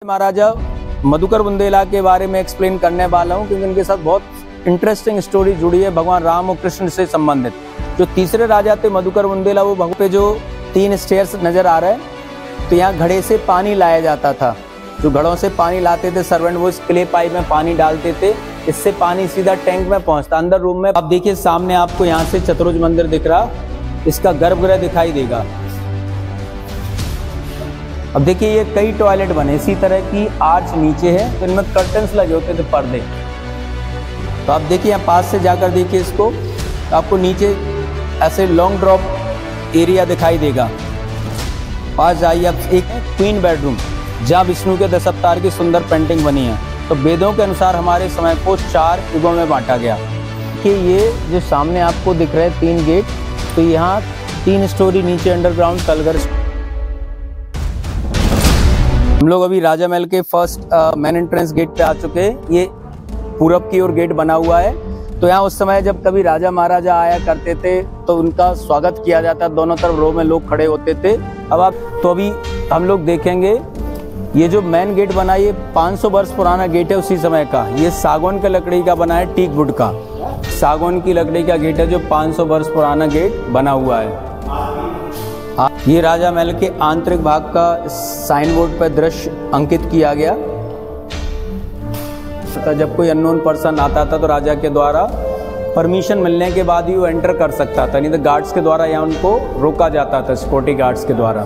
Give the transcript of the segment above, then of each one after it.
महाराजा मधुकर बुंदेला के बारे में एक्सप्लेन करने वाला हूँ, क्योंकि उनके साथ बहुत इंटरेस्टिंग स्टोरी जुड़ी है भगवान राम और कृष्ण से संबंधित। जो तीसरे राजा थे मधुकर बुंदेला, वो भगवान पे जो 3 स्टेयर्स नजर आ रहे हैं, तो यहाँ घड़े से पानी लाया जाता था। जो घड़ों से पानी लाते थे सर्वेंट, वो इस क्ले पाइप में पानी डालते थे, इससे पानी सीधा टैंक में पहुंचता अंदर रूम में। अब देखिए सामने आपको यहाँ से चतुर्भुज मंदिर दिख रहा, इसका गर्भगृह दिखाई देगा। अब देखिए ये कई टॉयलेट बने, इसी तरह की आर्च नीचे है, तो इनमें कर्टन्स लगे होते थे, पर्दे। तो आप देखिए यहाँ पास से जाकर देखिए इसको, तो आपको नीचे ऐसे लॉन्ग ड्रॉप एरिया दिखाई देगा। पास जाइए अब, एक क्वीन बेडरूम जहाँ विष्णु के 10 अवतार की सुंदर पेंटिंग बनी है। तो वेदों के अनुसार हमारे समय को 4 युगों में बांटा गया कि ये जो सामने आपको दिख रहे हैं 3 गेट, तो यहाँ 3 स्टोरी नीचे अंडरग्राउंड तलघर। हम लोग अभी राजा महल के फर्स्ट मेन एंट्रेंस गेट पे आ चुके हैं। ये पूरब की ओर गेट बना हुआ है। तो यहाँ उस समय जब कभी राजा महाराजा आया करते थे तो उनका स्वागत किया जाता, दोनों तरफ रो में लोग खड़े होते थे। अभी हम लोग देखेंगे ये जो मेन गेट बना, ये 500 वर्ष पुराना गेट है उसी समय का। ये सागौन की लकड़ी का बना है, टीक वुड का सागौन की लकड़ी का गेट है, जो 500 वर्ष पुराना गेट बना हुआ है। ये राजा महल के आंतरिक भाग का साइन बोर्ड पर दृश्य अंकित किया गया। जब कोई अननोन पर्सन आता था तो राजा के द्वारा परमिशन मिलने के बाद ही वो एंटर कर सकता था, नहीं तो गार्ड्स के द्वारा यहाँ उनको रोका जाता था, सिक्योरिटी गार्ड्स के द्वारा।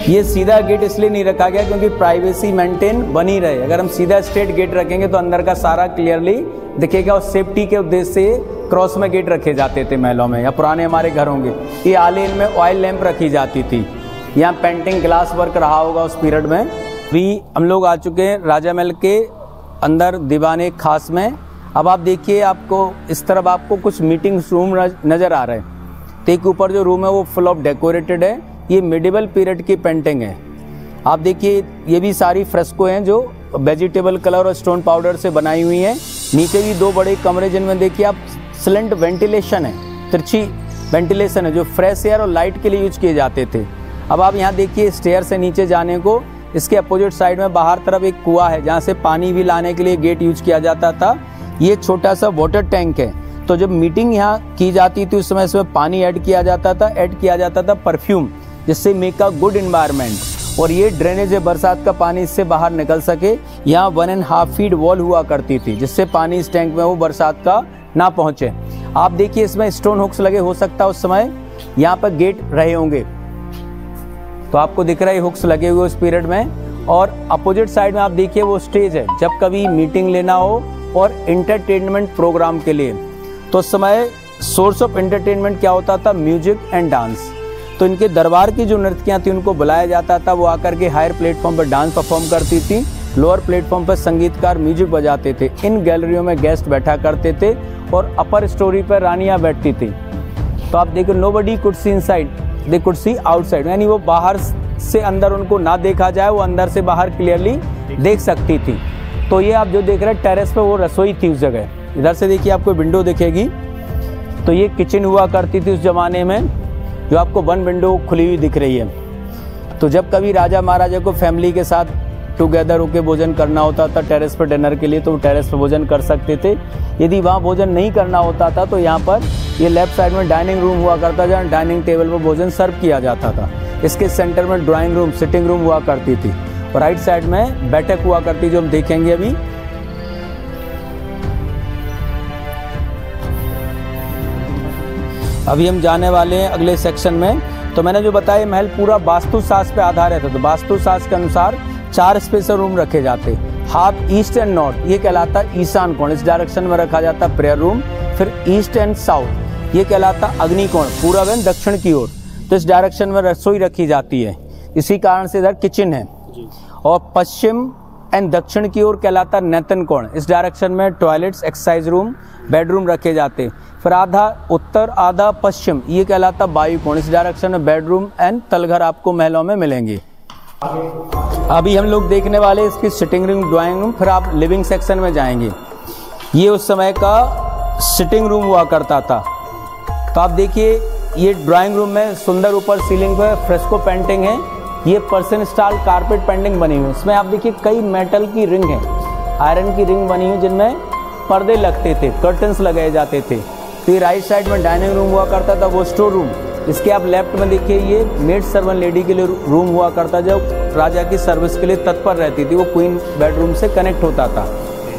ये सीधा गेट इसलिए नहीं रखा गया क्योंकि प्राइवेसी मेंटेन बनी रहे। अगर हम सीधा स्ट्रेट गेट रखेंगे तो अंदर का सारा क्लियरली दिखेगा, और सेफ्टी के उद्देश्य से क्रॉस में गेट रखे जाते थे महलों में या पुराने हमारे घरों के। ये आलेन में ऑयल लैंप रखी जाती थी। यहाँ पेंटिंग ग्लास वर्क रहा होगा उस पीरियड में। भी हम लोग आ चुके हैं राजा महल के अंदर दीवाने खास में। अब आप देखिए, आपको इस तरफ आपको कुछ मीटिंग रूम नज़र आ रहे हैं। तो एक ऊपर जो रूम है वो फुल ऑफ डेकोरेटेड है। ये मिडिवल पीरियड की पेंटिंग है। आप देखिए ये भी सारी फ्रेस्को हैं जो वेजिटेबल कलर और स्टोन पाउडर से बनाई हुई हैं। नीचे भी 2 बड़े कमरे जिनमें देखिए आप स्लेंट वेंटिलेशन है, तिरछी वेंटिलेशन है, जो फ्रेश एयर और लाइट के लिए यूज किए जाते थे। अब आप यहाँ देखिए स्टेयर से नीचे जाने को, इसके अपोजिट साइड में बाहर तरफ एक कुआं है जहाँ से पानी भी लाने के लिए गेट यूज किया जाता था। ये छोटा सा वाटर टैंक है। तो जब मीटिंग यहाँ की जाती थी उस समय इसमें पानी ऐड किया जाता था परफ्यूम, जिससे मेक अ गुड इन्वायरमेंट। और ये ड्रेनेज है, बरसात का पानी इससे बाहर निकल सके। यहाँ 1.5 फीट वॉल हुआ करती थी, जिससे पानी इस टैंक में वो बरसात का ना पहुंचे। आप देखिए इसमें स्टोन हुक्स लगे, हो सकता है उस समय यहाँ पर गेट रहे होंगे, तो आपको दिख रहा है हुक्स लगे हुए उस पीरियड में। और अपोजिट साइड में आप देखिए वो स्टेज है, जब कभी मीटिंग लेना हो और इंटरटेनमेंट प्रोग्राम के लिए। तो उस समय सोर्स ऑफ एंटरटेनमेंट क्या होता था? Music and dance. तो इनके दरबार की जो नर्तकियां थी उनको बुलाया जाता था, वो आकर के हायर प्लेटफॉर्म पर डांस परफॉर्म करती थी, लोअर प्लेटफॉर्म पर संगीतकार म्यूजिक बजाते थे। इन गैलरियों में गेस्ट बैठा करते थे और अपर स्टोरी पर रानियां बैठती थी। तो आप देखो nobody could see inside, they could see outside, यानी वो बाहर से अंदर उनको ना देखा जाए, वो अंदर से बाहर क्लियरली देख सकती थी। तो ये आप जो देख रहे हैं टेरेस पे, वो रसोई थी उस जगह। इधर से देखिए आपको विंडो दिखेगी, तो ये किचन हुआ करती थी उस जमाने में, जो आपको 1 विंडो खुली हुई दिख रही है। तो जब कभी राजा महाराजा को फैमिली के साथ टुगेदर होकर भोजन करना होता था टेरेस पर डिनर के लिए, तो वो टेरेस पर भोजन कर सकते थे। यदि वहाँ भोजन नहीं करना होता था तो यहाँ पर ये लेफ्ट साइड में डाइनिंग रूम हुआ करता, जहाँ डाइनिंग टेबल पर भोजन सर्व किया जाता था। इसके सेंटर में ड्राइंग रूम, सिटिंग रूम हुआ करती थी, और राइट साइड में बैठक हुआ करती, जो हम देखेंगे अभी। अभी हम जाने वाले हैं अगले सेक्शन में। तो मैंने जो बताया महल पूरा वास्तुशास्त्र पे आधारित है। तो वास्तुशास्त्र के अनुसार 4 स्पेशल रूम रखे जाते, हाफ ईस्ट एंड नॉर्थ, ये कहलाता ईशान कोण, इस डायरेक्शन में रखा जाता प्रेयर रूम। फिर ईस्ट एंड साउथ, ये कहलाता अग्नि कोण, पूर्व एवं दक्षिण की ओर, तो इस डायरेक्शन में रसोई रखी जाती है, इसी कारण से इधर किचन है। और पश्चिम एंड दक्षिण की ओर कहलाता नैतन कोण, इस डायरेक्शन में टॉयलेट्स, एक्सरसाइज रूम, बेडरूम रखे जाते। फिर आधा उत्तर आधा पश्चिम, ये कहलाता वायु कोण, इस डायरेक्शन में बेडरूम एंड तलघर आपको महलों में मिलेंगे। अभी हम लोग देखने वाले इसकी सिटिंग रूम, ड्राइंग रूम, फिर आप लिविंग सेक्शन में जाएंगे। ये उस समय का सिटिंग रूम हुआ करता था। तो आप देखिए ये ड्राइंग रूम में सुंदर ऊपर सीलिंग पे फ्रेस्को पेंटिंग है, ये पर्सन स्टाइल कारपेट पेंडिंग बनी हुई, इसमें आप देखिए कई मेटल की रिंग है, आयरन की रिंग बनी हुई जिनमें पर्दे लगते थे, कर्टन्स लगाए जाते थे। तो ये राइट साइड में डाइनिंग रूम हुआ करता था, वो स्टोर रूम। इसके आप लेफ्ट में देखिए ये मेड सर्वेंट लेडी के लिए रूम हुआ करता, जो राजा की सर्विस के लिए तत्पर रहती थी, वो क्वीन बेडरूम से कनेक्ट होता था।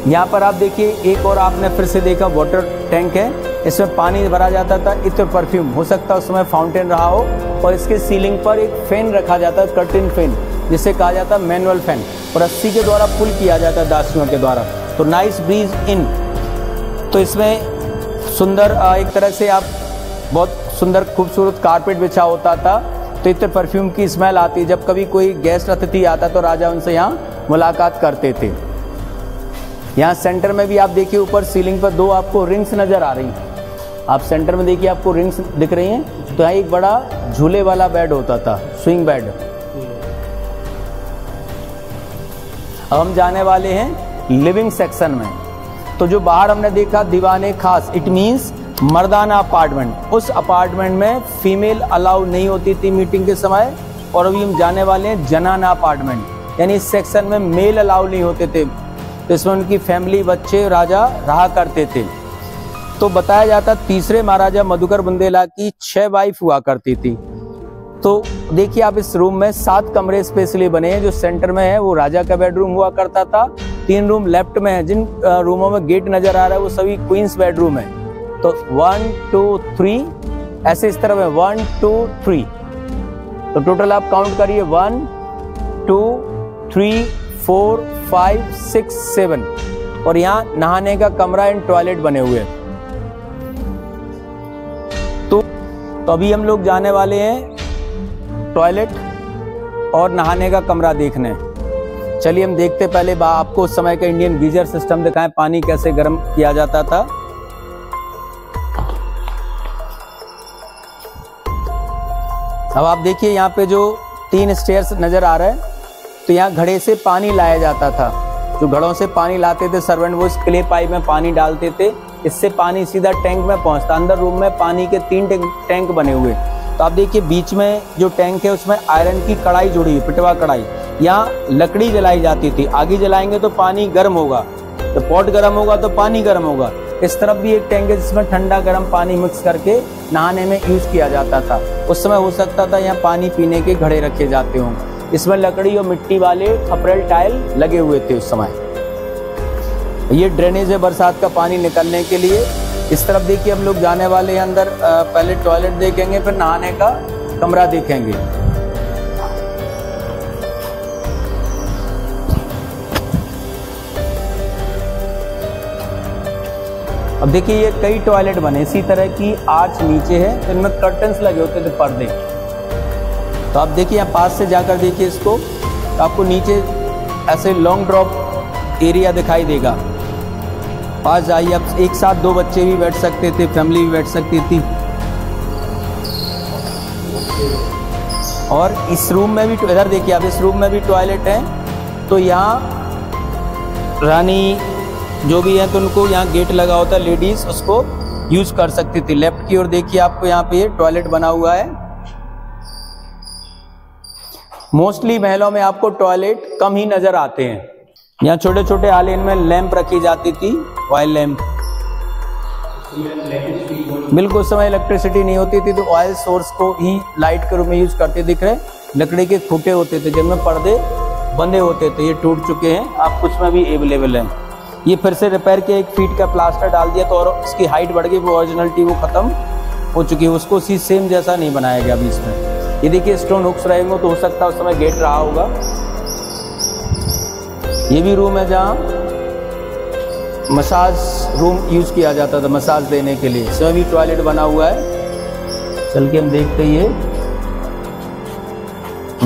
यहाँ पर आप देखिए एक और आपने फिर से देखा वाटर टैंक है, इसमें पानी भरा जाता था, इत्र परफ्यूम हो सकता है उसमें फाउंटेन रहा हो, और इसके सीलिंग पर एक फैन रखा जाता है, कर्टन फैन, जिसे कहा जाता है मैनुअल फैन, और रस्सी के द्वारा पुल किया जाता है दासियों के द्वारा। तो नाइस ब्रीज इन। तो इसमें सुंदर एक तरह से आप बहुत सुंदर खूबसूरत कारपेट बिछा होता था, तो इत्र परफ्यूम की स्मेल आती। जब कभी कोई गेस्ट अतिथि आता तो राजा उनसे यहाँ मुलाकात करते थे। यहाँ सेंटर में भी आप देखिए ऊपर सीलिंग पर 2 आपको रिंग्स नजर आ रही हैं। आप सेंटर में देखिए आपको रिंग्स दिख रही हैं। तो यहाँ एक बड़ा झूले वाला बेड होता था, स्विंग बेड। अब हम जाने वाले हैं लिविंग सेक्शन में। तो जो बाहर हमने देखा दीवाने खास, इट मीन्स मर्दाना अपार्टमेंट। उस अपार्टमेंट में फीमेल अलाउ नहीं होती थी मीटिंग के समय। और अभी हम जाने वाले हैं जनाना अपार्टमेंट, यानी इस सेक्शन में मेल अलाउ नहीं होते थे। तो इसमें उनकी फैमिली, बच्चे, राजा रहा करते थे। तो बताया जाता तीसरे महाराजा मधुकर बुंदेला की 6 वाइफ हुआ करती थी। तो देखिए आप इस रूम में 7 कमरे स्पेशली बने हैं। जो सेंटर में है वो राजा का बेडरूम हुआ करता था। 3 रूम लेफ्ट में है, जिन रूमों में गेट नजर आ रहा है वो सभी क्वींस बेडरूम है। तो 1 2 3 ऐसे इस तरह में 1 2 3। तो टोटल आप काउंट करिए 1 2 3 4 5 6 7। और यहाँ नहाने का कमरा एंड टॉयलेट बने हुए हैं। तो अभी हम लोग जाने वाले हैं टॉयलेट और नहाने का कमरा देखने। चलिए हम देखते पहले आपको उस समय का इंडियन गीजर सिस्टम दिखाएं, पानी कैसे गर्म किया जाता था। अब आप देखिए यहाँ पे जो 3 स्टेयर्स नजर आ रहे हैं, तो यहाँ घड़े से पानी लाया जाता था। जो घड़ों से पानी लाते थे सर्वेंट, वो इस क्ले पाइप में पानी डालते थे, इससे पानी सीधा टैंक में पहुंचता। अंदर रूम में पानी के 3 टैंक बने हुए। तो आप देखिए बीच में जो टैंक है उसमें आयरन की कढ़ाई जुड़ी हुई, पिटवा कढ़ाई। यहाँ लकड़ी जलाई जाती थी, आगे जलाएंगे तो पानी गर्म होगा, तो पॉट गर्म होगा तो पानी गर्म होगा। इस तरफ भी एक टैंक है जिसमें ठंडा गर्म पानी मिक्स करके नहाने में यूज किया जाता था। उस समय हो सकता था यहाँ पानी पीने के घड़े रखे जाते हों। इसमें लकड़ी और मिट्टी वाले खपरेल टाइल लगे हुए थे उस समय। ये ड्रेनेज है बरसात का पानी निकलने के लिए। इस तरफ देखिए हम लोग जाने वाले हैं अंदर। पहले टॉयलेट देखेंगे, फिर नहाने का कमरा देखेंगे। अब देखिए ये कई टॉयलेट बने, इसी तरह की आर्च नीचे है, तो इनमें कर्टन्स लगे होते थे, पर्दे। तो आप देखिए यहाँ पास से जाकर देखिए इसको, तो आपको नीचे ऐसे लॉन्ग ड्रॉप एरिया दिखाई देगा। पास जाइए, अब एक साथ 2 बच्चे भी बैठ सकते थे, फैमिली भी बैठ सकती थी। और इस रूम में भी, इधर देखिए आप, इस रूम में भी टॉयलेट है। तो यहाँ रानी जो भी है तो उनको यहाँ गेट लगा होता है, लेडीज उसको यूज कर सकती थी। लेफ्ट की ओर देखिए आपको यहाँ पे टॉयलेट बना हुआ है। मोस्टली महलों में आपको टॉयलेट कम ही नजर आते हैं। यहाँ छोटे छोटे आले, इनमें लैंप रखी जाती थी, ऑयल लैंप। बिल्कुल उस समय इलेक्ट्रिसिटी नहीं होती थी, तो ऑयल सोर्स को ही लाइट के रूप में यूज करते दिख रहे। लकड़ी के खूंटे होते थे जिनमें पर्दे बंधे होते थे, ये टूट चुके हैं, आप कुछ में भी अवेलेबल है। ये फिर से रिपेयर के 1 फीट का प्लास्टर डाल दिया तो और इसकी हाइट बढ़ गई, वो ओरिजिनलिटी वो खत्म हो चुकी है, उसको उसी सेम जैसा नहीं बनाया गया अभी इसमें। ये देखिए स्टोन हुक्स रहेंगे, तो हो सकता है उस समय गेट रहा होगा। ये भी रूम है जहाँ मसाज रूम यूज किया जाता था, मसाज देने के लिए। इसमें भी टॉयलेट बना हुआ है। चल के हम देखते ही,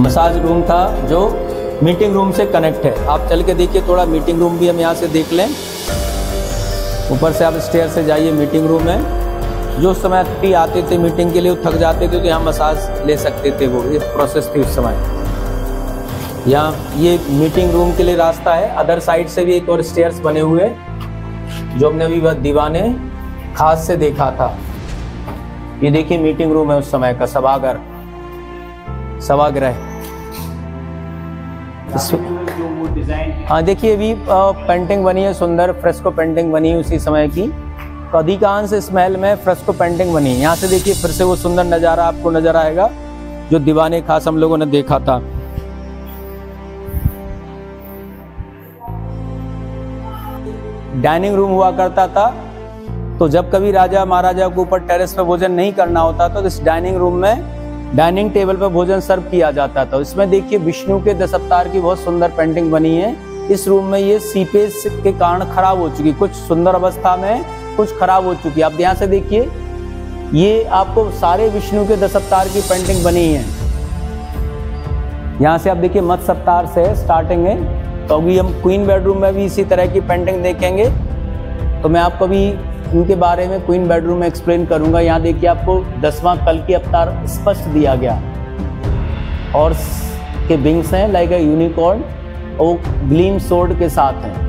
मसाज रूम था जो मीटिंग रूम से कनेक्ट है। आप चल के देखिए थोड़ा, मीटिंग रूम भी हम यहाँ से देख लें। ऊपर से आप स्टेयर से जाइए, मीटिंग रूम है। जो उस समय अतिथि आते थे मीटिंग के लिए, वो थक जाते थे तो यहाँ मसाज ले सकते थे, वो ये प्रोसेस थी उस समय। यहाँ ये मीटिंग रूम के लिए रास्ता है। अदर साइड से भी एक और स्टेयर्स बने हुए जो हमने अभी दीवाने खास से देखा था। ये देखिए मीटिंग रूम है उस समय का, सभागार, सभागृह। जो वो डिजाइन। हाँ देखिए अभी पेंटिंग बनी है, सुंदर फ्रेस्को पेंटिंग बनी है उसी समय की। तो अधिकांश इस महल में फ्रेस्को पेंटिंग बनी है। यहाँ से देखिए फिर से वो सुंदर नज़ारा आपको नजर आएगा जो दीवाने खास हम लोगों ने देखा था। डाइनिंग रूम हुआ करता था, तो जब कभी राजा महाराजा को ऊपर टेरेस पे भोजन नहीं करना होता तो इस डाइनिंग रूम में डाइनिंग टेबल पर भोजन सर्व किया जाता था। इसमें देखिए विष्णु के 10 अवतार की बहुत सुंदर पेंटिंग बनी है। इस रूम में ये सीपेज के कारण खराब हो चुकी, कुछ सुंदर अवस्था में कुछ खराब हो चुकी। आप ध्यान से देखिए, ये आपको सारे विष्णु के 10 अवतार की पेंटिंग बनी है। यहाँ से आप देखिए मत्स्य अवतार से स्टार्टिंग है। तो अभी हम क्वीन बेडरूम में भी इसी तरह की पेंटिंग देखेंगे। तो मैं आपको अभी इनके बारे में क्वीन बेडरूम में एक्सप्लेन करूंगा। यहाँ देखिए आपको 10वां कल्कि अवतार स्पष्ट दिया गया। और के विंग्स हैं लाइक अ यूनिकॉर्न और ग्लीम सोर्ड के साथ हैं।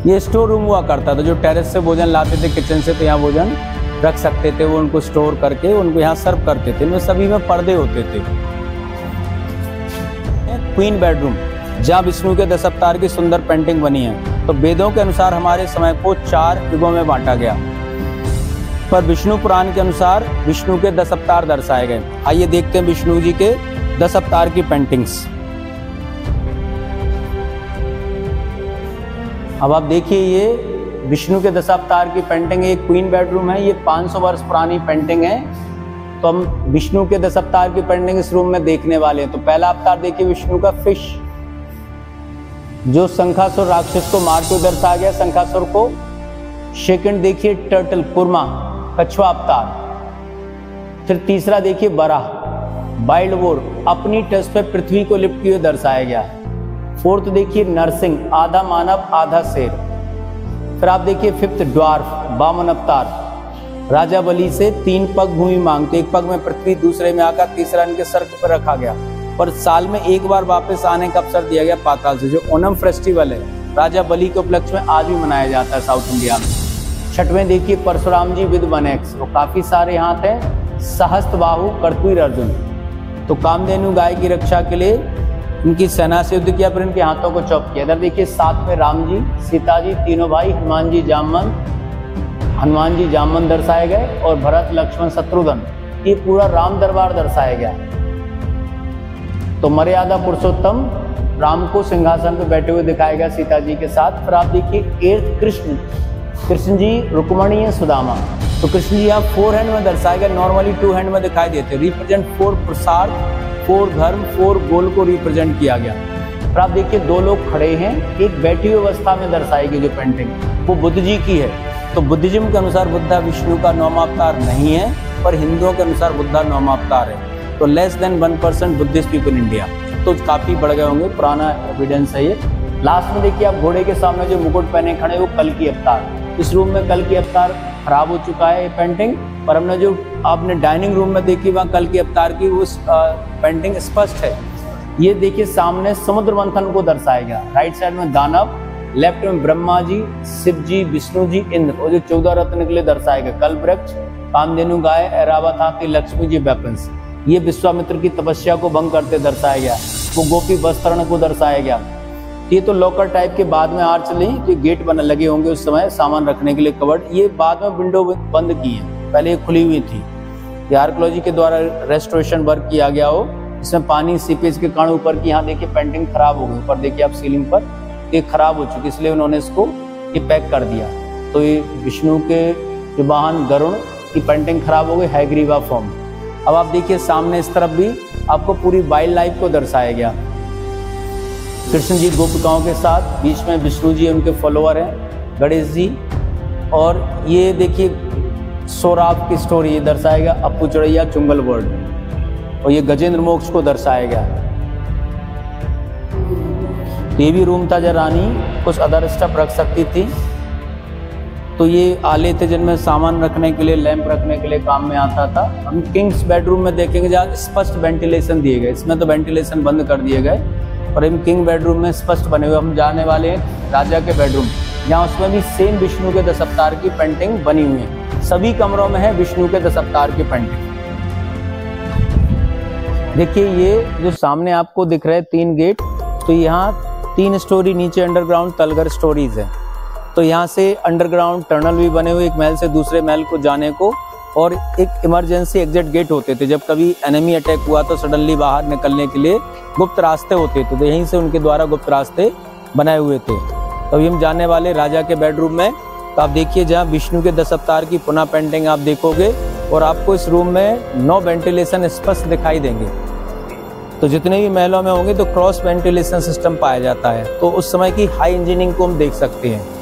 ये स्टोर रूम हुआ करता था, जो टेरेस से भोजन लाते थे किचन से, तो यहाँ भोजन रख सकते थे। वो उनको स्टोर करके उनको यहाँ सर्व करते थे। इनमें सभी में पर्दे होते थे। क्वीन बेडरूम जहाँ विष्णु के 10 अवतार की सुंदर पेंटिंग बनी है। तो वेदों के अनुसार हमारे समय को 4 युगों में बांटा गया, पर विष्णु पुराण के अनुसार विष्णु के 10 अवतार दर्शाए गए। आइए देखते हैं विष्णु जी के 10 अवतार की पेंटिंग्स। अब आप देखिए ये विष्णु के 10 अवतार की पेंटिंग, एक क्वीन बेडरूम है। ये 500 वर्ष पुरानी पेंटिंग है। तो हम विष्णु के 10 अवतार की पेंटिंग इस रूम में देखने वाले हैं। तो पहला अवतार देखिए विष्णु का फिश, जो शंखासुर राक्षस को मार के दर्शाया गया, शंखासुर को। सेकंड देखिए टर्टल, कुर्मा, कछुआ अवतार। फिर तीसरा देखिए बराह, वाइल्ड बोर, अपनी टच पे पृथ्वी को लिपटे हुए दर्शाया गया। फोर्थ देखिए नरसिंह, आधा मानव आधा शेर। फिर आप देखिए फिफ्थ ड्वार्फ, वामन अवतार, राजा बलि से 3 पग भूमि मांगते, एक पग में पृथ्वी, दूसरे में आकाश, तीसरा इनके सर पर रखा गया। पर साल में एक बार वापस आने का अवसर दिया गया पाताल से। जो ओणम फेस्टिवल है राजा बलि के उपलक्ष्य में आज भी मनाया जाता है साउथ इंडिया में। छठवें देखिए परशुराम जी विद वनेक्स, वो काफी सारे हाथ हैं। सहस्त्र बाहु, कर्तवीर अर्जुन, तो कामधेनु गाय की रक्षा के लिए इनकी सेना से युद्ध किया, फिर इनके हाथों को चॉप किया। इधर देखिए 7 में राम जी, सीता जी, तीनों भाई, हनुमान जी जामवंत दर्शाए गए, और भरत लक्ष्मण शत्रुघ्न, ये पूरा राम दरबार दर्शाया गया। तो मर्यादा पुरुषोत्तम राम को सिंहासन पर बैठे हुए दिखाया गया सीता जी के साथ। फिर आप देखिए 8 कृष्ण जी, रुक्मणी, सुदामा। तो कृष्ण जी यहाँ 4 हैंड में दर्शाए गए, नॉर्मली 2 हैंड में दिखाई देते। रिप्रेजेंट 4 पुरुषार्थ, 4 धर्म, 4 गोल को रिप्रेजेंट किया गया। फिर आप देखिए 2 लोग खड़े हैं, एक बैठी हुई अवस्था में दर्शाई गई जो पेंटिंग, वो बुद्ध जी की है। तो बुद्धिज्म के अनुसार बुद्धा विष्णु का 9वां अवतार नहीं है, पर हिंदुओं के अनुसार बुद्धा 9वां अवतार है। तो less than 1% Buddhist people India, तो काफी बढ़ गए होंगे, पुराना एविडेंस है ये। लास्ट में देखिए आप घोड़े के सामने जो मुकुट पहने खड़े, वो कल्कि अवतार। इस रूम में कल्कि अवतार खराब हो चुका है ये पेंटिंग, पर हमने जो आपने डाइनिंग रूम में देखी वहाँ कल्कि अवतार की उस पेंटिंग स्पष्ट है। ये देखिए सामने समुद्र मंथन को दर्शाया गया। राइट साइड में दानव, लेफ्ट में ब्रह्मा जी, शिव जी, विष्णु जी, इंद्र, और जो 14 रत्न के लिए दर्शाए गए, कल्पवृक्ष, कामधेनु गाय, ऐरावत हाथी, लक्ष्मी जी वेपन्स। ये विश्वामित्र की तपस्या को भंग करते दर्शाया गया। वो गोपी वस्त्रण को दर्शाया गया। ये तो लॉकर टाइप के बाद में आर्च ली, तो गेट बना लगे होंगे उस समय सामान रखने के लिए, कवर्ड। ये बाद में विंडो बंद की है, पहले ये खुली हुई थी। ये आर्कियोलॉजी के द्वारा रेस्टोरेशन वर्क किया गया हो। इसमें पानी सीपेज के कारण ऊपर की यहाँ देखिए पेंटिंग खराब हो गई। ऊपर देखिए आप सीलिंग पर ये खराब हो चुकी, इसलिए उन्होंने इसको ये पैक कर दिया। तो ये विष्णु के जो वाहन गरुड़ की पेंटिंग खराब हो गई, हैग्रीवा फॉर्म। अब आप देखिए सामने इस तरफ भी आपको पूरी वाइल्ड लाइफ को दर्शाया गया। कृष्ण जी गोपिकाओं के साथ, बीच में विष्णु जी उनके फॉलोअर हैं, गणेश जी। और ये देखिए सौराब की स्टोरी दर्शाया गया, अप्पू चौड़ैया, चुंगल वर्ल्ड। और ये गजेंद्र मोक्ष को दर्शाया गया। ये भी रूम था जहाँ रानी कुछ अदर स्टफ रख सकती थी। तो ये आले थे जिनमें सामान रखने के लिए, लैंप रखने के लिए काम में आता था। हम किंग्स बेडरूम में देखेंगे जहाँ स्पष्ट वेंटिलेशन दिए गए। इसमें तो वेंटिलेशन बंद कर दिए गए, और हम किंग बेडरूम में स्पष्ट बने हुए। हम जाने वाले हैं राजा के बेडरूम, जहाँ उसमें भी सेम विष्णु के 10 अवतार की पेंटिंग बनी हुई है। सभी कमरों में है विष्णु के 10 अवतार की पेंटिंग। देखिए ये जो सामने आपको दिख रहे हैं 3 गेट, तो यहाँ 3 स्टोरी नीचे अंडरग्राउंड तलघर स्टोरीज है। तो यहाँ से अंडरग्राउंड टनल भी बने हुए, एक महल से दूसरे महल को जाने को, और एक इमरजेंसी एग्जिट गेट होते थे। जब कभी एनिमी अटैक हुआ तो सडनली बाहर निकलने के लिए गुप्त रास्ते होते थे, तो यहीं से उनके द्वारा गुप्त रास्ते बनाए हुए थे। तो अभी हम जाने वाले राजा के बेडरूम में। तो आप देखिए जहाँ विष्णु के 10 अवतार की पुनः पेंटिंग आप देखोगे, और आपको इस रूम में 9 वेंटिलेशन स्पष्ट दिखाई देंगे। तो जितने भी महलों में होंगे तो क्रॉस वेंटिलेशन सिस्टम पाया जाता है, तो उस समय की हाई इंजीनियरिंग को हम देख सकते हैं।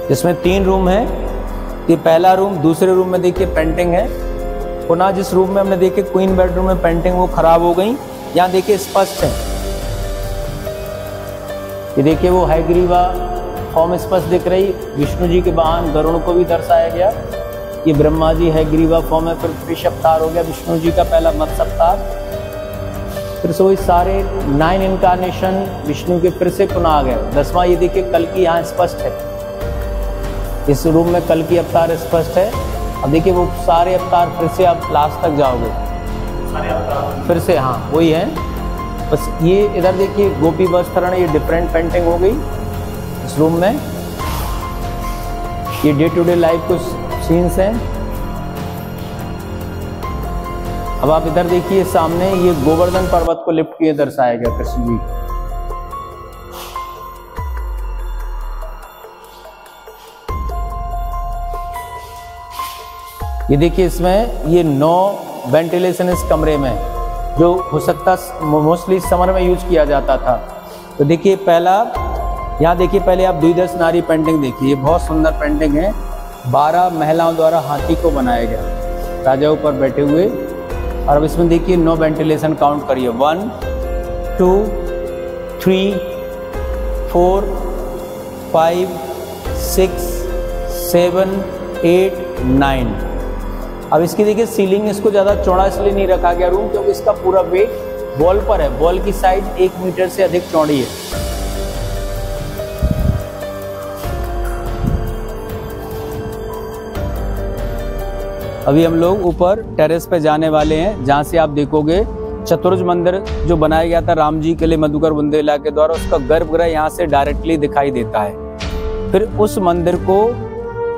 जिसमें 3 रूम है। ये पहला रूम, दूसरे रूम में देखिए पेंटिंग है। पुनः जिस रूम में हमने देखे क्वीन बेडरूम में पेंटिंग वो खराब हो गई, यहाँ देखिए स्पष्ट है। ये देखिए वो हैग्रीवा फॉर्म स्पष्ट दिख रही, विष्णु जी के वाहन गरुड़ को भी दर्शाया गया। ये ब्रह्मा जी हैग्रीवा फॉर्म है, फिर फिश अवतार हो गया विष्णु जी का पहला मत्स्य अवतार। फिर से वही सारे 9 इनकारनेशन विष्णु के फिर से पुनः आ गए। 10वां ये देखिए कल की यहाँ स्पष्ट है, इस रूम में कल की अवतार स्पष्ट है। अब देखिए वो सारे अवतार फिर से आप लास्ट तक जाओगे, फिर से हाँ वही है। बस ये इधर देखिए गोपी वस्त्रण, ये डिफरेंट पेंटिंग हो गई इस रूम में। ये डे टू डे लाइफ कुछ सीन्स हैं। अब आप इधर देखिए सामने ये गोवर्धन पर्वत को लिफ्ट किए दर्शाया गया कृष्ण जी। ये देखिए इसमें ये 9 वेंटिलेशन इस कमरे में, जो हो सकता मोस्टली समर में यूज किया जाता था। तो देखिए पहला यहाँ देखिए, पहले आप द्विदश नारी पेंटिंग देखिए, बहुत सुंदर पेंटिंग है। 12 महिलाओं द्वारा हाथी को बनाया गया, राजा ऊपर बैठे हुए। और अब इसमें देखिए 9 वेंटिलेशन काउंट करिए, 1 2 3 4 5 6 7 8 9। अब इसकी देखिए सीलिंग, इसको ज़्यादा चौड़ा इसलिए नहीं रखा गया रूम, क्योंकि इसका पूरा वेट वॉल पर है। वॉल की साइड 1 मीटर से अधिक चौड़ी है। अभी हम लोग ऊपर टेरेस पे जाने वाले हैं, जहाँ से आप देखोगे चतुर्भुज मंदिर जो बनाया गया था राम जी के लिए मधुकर बुंदेला के द्वारा, उसका गर्भगृह यहाँ से डायरेक्टली दिखाई देता है। फिर उस मंदिर को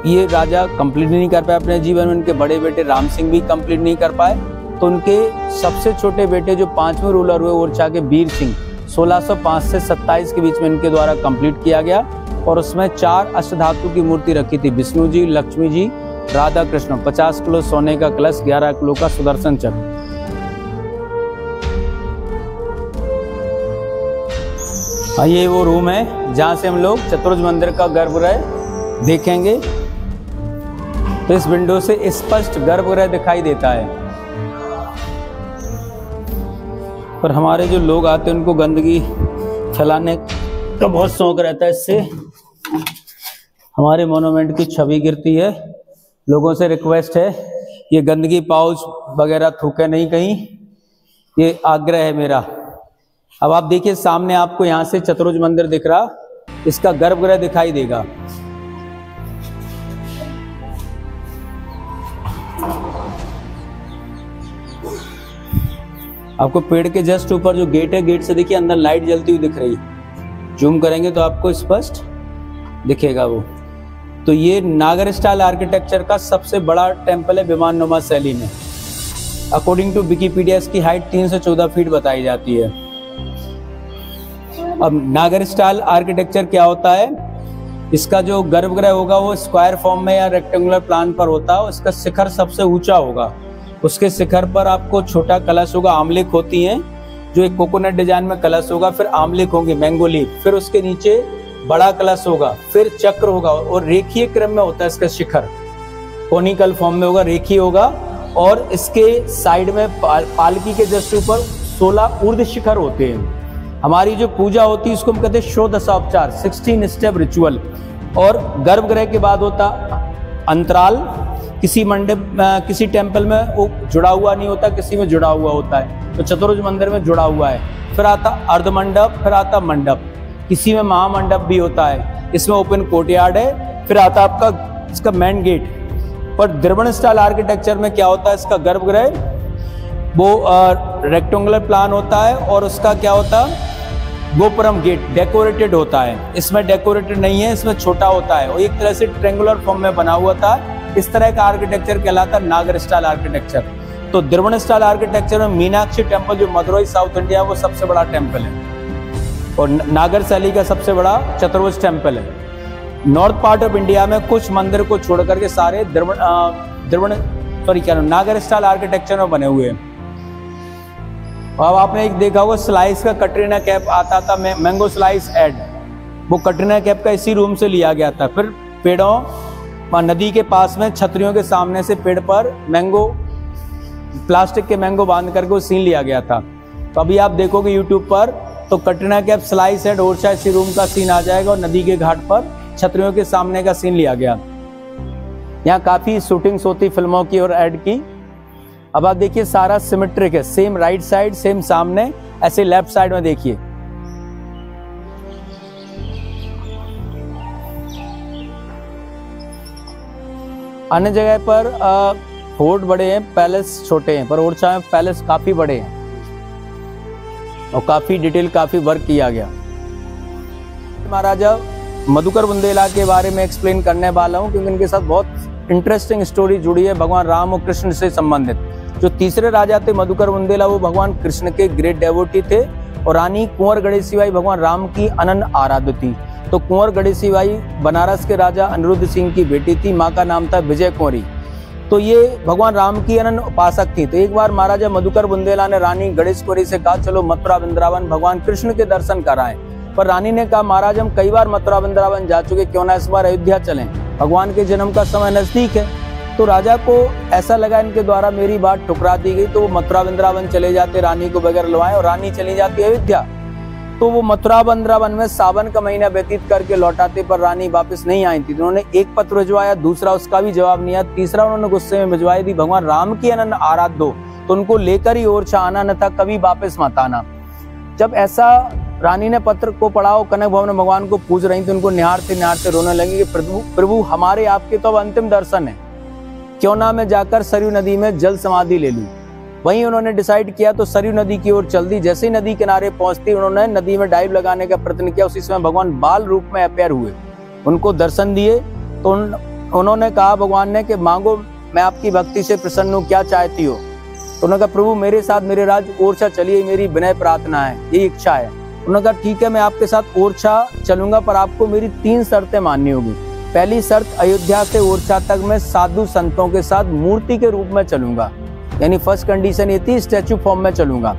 ये राजा कंप्लीट नहीं कर पाए अपने जीवन में, उनके बड़े बेटे राम सिंह भी कंप्लीट नहीं कर पाए। तो उनके सबसे छोटे बेटे जो 5वें रूलर हुए ओरछा के वीर सिंह, 1605 से 27 के बीच में इनके द्वारा कंप्लीट किया गया। और उसमें 4 अष्टधातु की मूर्ति रखी थी, विष्णु जी, लक्ष्मी जी, राधा कृष्ण, 50 किलो सोने का कलश, 11 किलो का सुदर्शन चक्र। ये वो रूम है जहाँ से हम लोग चतुर्भुज मंदिर का गर्भगृह देखेंगे। तो इस विंडो से स्पष्ट गर्भगृह दिखाई देता है। पर हमारे जो लोग आते हैं उनको गंदगी फैलाने का बहुत शौक रहता है, इससे हमारे मोन्यूमेंट की छवि गिरती है। लोगों से रिक्वेस्ट है ये गंदगी पाउच वगैरह थूके नहीं कहीं, ये आग्रह है मेरा। अब आप देखिए सामने आपको यहाँ से चतुर्भुज मंदिर दिख रहा, इसका गर्भगृह दिखाई देगा। आपको पेड़ के जस्ट ऊपर जो गेट है, गेट से देखिए अंदर लाइट जलती हुई दिख रही है। जूम करेंगे तो आपको स्पष्ट दिखेगा वो। तो ये नागर स्टाइल आर्किटेक्चर का सबसे बड़ा टेम्पल है विमाननुमा शैली में। अकॉर्डिंग टू विकिपीडिया इसकी हाइट 3 से 14 फीट बताई जाती है। अब नागर स्टाइल आर्किटेक्चर क्या होता है, इसका जो गर्भगृह होगा वो स्क्वायर फॉर्म में या रेक्टेंगुलर प्लान पर होता है। इसका शिखर सबसे ऊंचा होगा, उसके शिखर पर आपको छोटा कलश होगा, आमलिक होती हैं, जो एक कोकोनट डिजाइन में कलश होगा, फिर आमलिक होंगे मैंगो लीफ, फिर उसके नीचे बड़ा कलश होगा, फिर चक्र होगा, और रेखीय क्रम में होता है इसका शिखर, कोनिकल फॉर्म में होगा, रेखीय होगा। और इसके साइड में पालकी के जस्ट ऊपर 16 ऊर्ध्व शिखर होते हैं। हमारी जो पूजा होती है उसको हम कहते हैं षोडशोपचार, 16 स्टेप रिचुअल। और गर्भगृह के बाद होता अंतराल, किसी मंडप किसी टेम्पल में वो जुड़ा हुआ नहीं होता, किसी में जुड़ा हुआ होता है, तो चतुर्भुज मंदिर में जुड़ा हुआ है। फिर आता अर्धमंडप, फिर आता मंडप, किसी में महामंडप भी होता है। इसमें ओपन कोर्टयार्ड है, फिर आता है आपका इसका मेन गेट। पर द्रविड़ स्टाइल आर्किटेक्चर में क्या होता है, इसका गर्भगृह वो रेक्टेंगुलर प्लान होता है और उसका क्या होता है, गोपुरम गेट डेकोरेटेड होता है। इसमें डेकोरेटेड नहीं है, इसमें छोटा होता है और एक तरह से ट्रायंगुलर फॉर्म में बना हुआ था। इस तरह का आर्किटेक्चर कहलाता है नागर स्टाइल आर्किटेक्चर। तो द्रविड़ स्टाइल आर्किटेक्चर में मीनाक्षी टेम्पल जो मदुरई साउथ इंडिया वो सबसे बड़ा टेम्पल है और नागर शैली का सबसे बड़ा चतुर्भुज टेम्पल है। नॉर्थ पार्ट ऑफ इंडिया में कुछ मंदिर को छोड़ करके सारे नागर स्टाइल आर्किटेक्चर में बने हुए हैं। अब आपने एक देखा होगा स्लाइस का कटरीना कैफ आता था, मैंगो स्लाइस एड, वो कटरीना कैफ का इसी रूम से लिया गया था। फिर पेड़ों नदी के पास में छतरियों के सामने से पेड़ पर मैंगो प्लास्टिक के मैंगो बांध करके वो सीन लिया गया था। तो अभी आप देखोगे यूट्यूब पर तो कटरीना कैफ स्लाइस एड ओरछा इसी रूम का सीन आ जाएगा और नदी के घाट पर छतरियों के सामने का सीन लिया गया। यहाँ काफी शूटिंग्स होती फिल्मों की और एड की। अब आप देखिए सारा सिमेट्रिक है, सेम राइट साइड सेम सामने, ऐसे लेफ्ट साइड में देखिए। अन्य जगह पर फोर्ट बड़े हैं, पैलेस छोटे हैं, पर ओरछा में पैलेस काफी बड़े हैं और काफी डिटेल काफी वर्क किया गया। महाराजा मधुकर बुंदेला के बारे में एक्सप्लेन करने वाला हूं क्योंकि इनके साथ बहुत इंटरेस्टिंग स्टोरी जुड़ी है भगवान राम और कृष्ण से संबंधित। जो तीसरे राजा थे मधुकर बुंदेला वो भगवान कृष्ण के ग्रेट डेवोटी थे और रानी कुंवर गणेशीबाई भगवान राम की अनन्य आराध्य थी। तो कुंवर गणेशीबाई बनारस के राजा अनिरुद्ध सिंह की बेटी थी, माँ का नाम था विजय कुंवरी। तो ये भगवान राम की अनन्य उपासक थी। तो एक बार महाराजा मधुकर बुंदेला ने रानी गणेश कुंवरी से कहा चलो मथुरा वृंदावन भगवान कृष्ण के दर्शन कराएं। पर रानी ने कहा महाराज हम कई बार मथुरा वृंदावन जा चुके, क्यों ना इस बार अयोध्या चलें, भगवान के जन्म का समय नजदीक है। तो राजा को ऐसा लगा इनके द्वारा मेरी बात ठुकरा दी गई, तो वो मथुरा वृंदावन चले जाते रानी को बगैर लवाए और रानी चली जाती अयोध्या। तो वो मथुरा वृंदावन में सावन का महीना व्यतीत करके लौटाते पर रानी वापस नहीं आई थी। तो उन्होंने एक पत्र भिजवाया, दूसरा उसका भी जवाब नहीं आया, तीसरा उन्होंने गुस्से में भिजवाई थी भगवान राम की अनन्य आराध्य दो, तो उनको लेकर ही ओरछा आना न था, कभी वापस मत आना। जब ऐसा रानी ने पत्र को पढ़ा और कनक भवन में भगवान को पूज रही थी, उनको निहारते रोने लगी कि प्रभु हमारे आपके तो अब अंतिम दर्शन है, क्यों ना मैं जाकर सरयू नदी में जल समाधि ले लूं। वहीं उन्होंने डिसाइड किया तो सरयू नदी की ओर चल दी। जैसे ही नदी किनारे पहुंचती उन्होंने नदी में डाइव लगाने का प्रयत्न किया। उसी समय भगवान बाल रूप में अपेयर हुए, उनको दर्शन दिए। तो उन्होंने कहा भगवान ने कि मांगो, मैं आपकी भक्ति से प्रसन्न हूँ, क्या चाहती हो। तो उन्होंने कहा प्रभु मेरे साथ मेरे राज्य ओरछा चलिए, मेरी विनय प्रार्थना है, ये इच्छा है। उन्होंने कहा ठीक है मैं आपके साथ ओरछा चलूंगा, पर आपको मेरी 3 शर्तें माननी होगी। पहली शर्त, अयोध्या से ओरछा तक मैं साधु संतों के साथ मूर्ति के रूप में चलूंगा, यानी फर्स्ट कंडीशन ये थी स्टैचू फॉर्म में चलूंगा।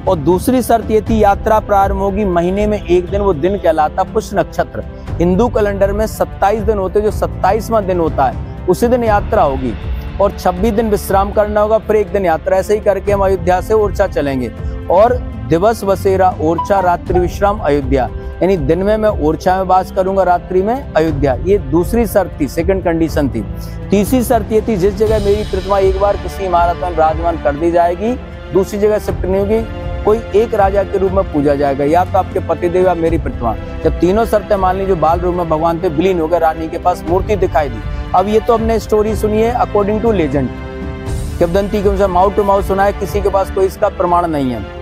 और दूसरी शर्त ये थी यात्रा प्रारंभ होगी महीने में एक दिन, वो दिन कहलाता पुष्य नक्षत्र। हिंदू कैलेंडर में 27 दिन होते, जो 27वां दिन होता है उसी दिन यात्रा होगी और 26 दिन विश्राम करना होगा, फिर एक दिन यात्रा। ऐसे ही करके हम अयोध्या से ओरछा चलेंगे और दिवस बसेरा ओरछा, रात्रि विश्राम अयोध्या, यानी दिन में मैं ओरछा में वास करूंगा, रात्रि में अयोध्या। ये दूसरी शर्त थी, सेकंड कंडीशन थी। तीसरी शर्त ये थी जिस जगह मेरी प्रतिमा एक बार किसी इमारत में विराजमान कर दी जाएगी, दूसरी जगह शिफ्ट नहीं होगी, कोई एक राजा के रूप में पूजा जाएगा, या तो आपके पतिदेव या मेरी प्रतिमा। जब तीनों शर्तें मान ली, जो बाल रूप में भगवान थे विलीन हो गए, रानी के पास मूर्ति दिखाई दी। अब ये तो हमने स्टोरी सुनी है अकॉर्डिंग टू लेजेंड, किंवदंती के अनुसार माउथ टू माउथ सुना है, किसी के पास कोई इसका प्रमाण नहीं है।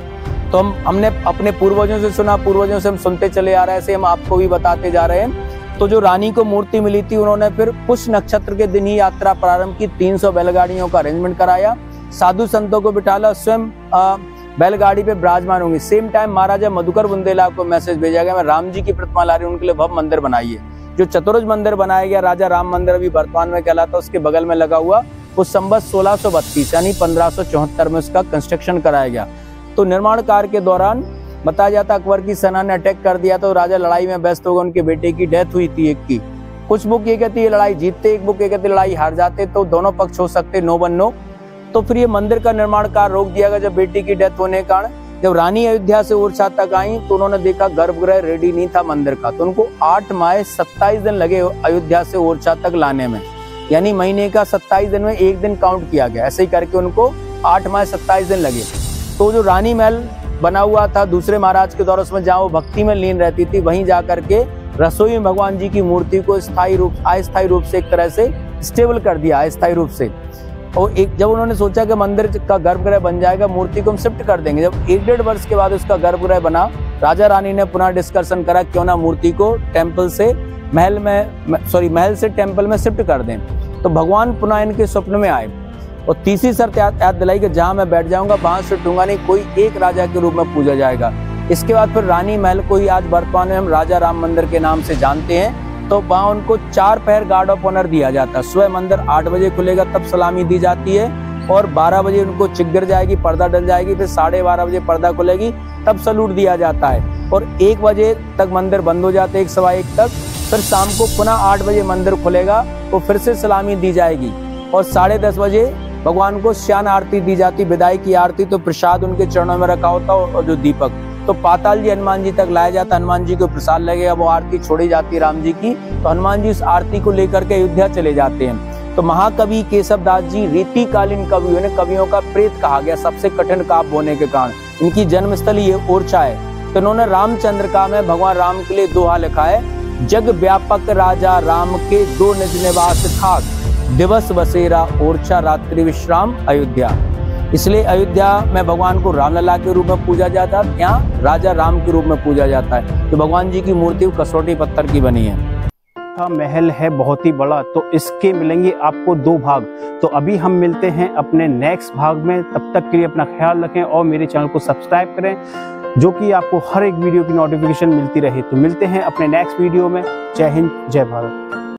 तो हमने अपने पूर्वजों से सुना, पूर्वजों से हम सुनते चले आ रहे हैं, ऐसे हम आपको भी बताते जा रहे हैं। तो जो रानी को मूर्ति मिली थी, उन्होंने फिर पुष्य नक्षत्र के दिन ही यात्रा प्रारंभ की। 300 बैलगाड़ियों का अरेंजमेंट कराया, साधु संतों को बिठाला, स्वयं बैलगाड़ी पे विराजमान होंगे। सेम टाइम महाराजा मधुकर बुंदेला को मैसेज भेजा गया, मैं राम जी की प्रतिमा ला रही हूँ, उनके लिए भव्य मंदिर बनाइए। जो चतुर्भुज मंदिर बनाया गया, राजा राम मंदिर अभी वर्तमान में कहलाता, उसके बगल में लगा हुआ, उस संवत 1632 यानी 1574 में उसका कंस्ट्रक्शन कराया गया। तो निर्माण कार्य के दौरान बताया जाता अकबर की सेना ने अटैक कर दिया, तो राजा लड़ाई में व्यस्त हो गए, उनके बेटे की डेथ हुई थी एक की। कुछ बुक ये कहती है लड़ाई जीतते, एक बुक ये कहती है लड़ाई हार जाते, तो दोनों पक्ष हो सकते, नो वन नो। तो फिर ये मंदिर का निर्माण कार्य रोक दिया गया जब बेटी की डेथ होने के कारण। जब रानी अयोध्या से ओरछा तक आई तो उन्होंने देखा गर्भगृह रेडी नहीं था मंदिर का, तो उनको 8 माह 27 दिन लगे अयोध्या से ओरछा तक लाने में, यानी महीने का 27 दिन में एक दिन काउंट किया गया। ऐसे ही करके उनको 8 माह 27 दिन लगे। तो जो रानी महल बना हुआ था दूसरे महाराज के द्वारा, उसमें जहाँ वो भक्ति में लीन रहती थी, वहीं जा करके रसोई में भगवान जी की मूर्ति को अस्थायी रूप से एक तरह से स्टेबल कर दिया, अस्थायी रूप से। और जब उन्होंने सोचा कि मंदिर का गर्भगृह बन जाएगा, मूर्ति को हम शिफ्ट कर देंगे, जब 1-1.5 वर्ष के बाद उसका गर्भगृह बना, राजा रानी ने पुनः डिस्कशन करा क्यों ना मूर्ति को महल से टेम्पल में शिफ्ट कर दें। तो भगवान पुनः इनके स्वप्न में आए और तीसरी शर्त याद दिलाई कि जहां मैं बैठ जाऊंगा वहां शिफ्ट होऊंगा नहीं, कोई एक राजा के रूप में पूजा जाएगा। इसके बाद फिर रानी महल को ही आज वर्तमान में हम राजा राम मंदिर के नाम से जानते हैं। तो वहाँ उनको 4 पहर गार्ड ऑफ ऑनर दिया जाता है। सुबह मंदिर 8 बजे खुलेगा तब सलामी दी जाती है और 12 बजे उनको चिक गिर जाएगी, पर्दा डल जाएगी, फिर 12:30 बजे पर्दा खुलेगी तब सलूट दिया जाता है और 1 बजे तक मंदिर बंद हो जाते हैं, 1 सवा 1 तक। फिर शाम को पुनः 8 बजे मंदिर खुलेगा तो फिर से सलामी दी जाएगी और 10:30 बजे भगवान को श्यान आरती दी जाती, विदाई की आरती। तो प्रसाद उनके चरणों में रखा होता और जो दीपक तो पाताल जी हनुमान जी तक लाया जाता, हनुमान जी को प्रसाद लगेगा, वो आरती छोड़ी जाती राम जी की। तो हनुमान जी उस आरती को लेकर के अयोध्या चले जाते हैं। तो महाकवि केशवदास जी रीतिकालीन कवि, उन्हें कवियों का प्रेत कहा गया सबसे कठिन काव्य होने के कारण। इनकी जन्मस्थली ये ओरछा है। तो इन्होंने रामचंद्र का में भगवान राम के लिए दोहा लिखा है, जग व्यापक राजा राम के 2 निज निवास खाक, दिवस बसेरा ओरछा रात्रि विश्राम अयोध्या। इसलिए अयोध्या में भगवान को रामलला के रूप में पूजा जाता है, यहाँ राजा राम के रूप में पूजा जाता है। तो भगवान जी की मूर्ति कसौटी पत्थर की बनी है। का महल है बहुत ही बड़ा, तो इसके मिलेंगे आपको 2 भाग। तो अभी हम मिलते हैं अपने नेक्स्ट भाग में, तब तक के लिए अपना ख्याल रखें और मेरे चैनल को सब्सक्राइब करें, जो कि आपको हर एक वीडियो की नोटिफिकेशन मिलती रहे। तो मिलते हैं अपने नेक्स्ट वीडियो में। जय हिंद, जय भारत।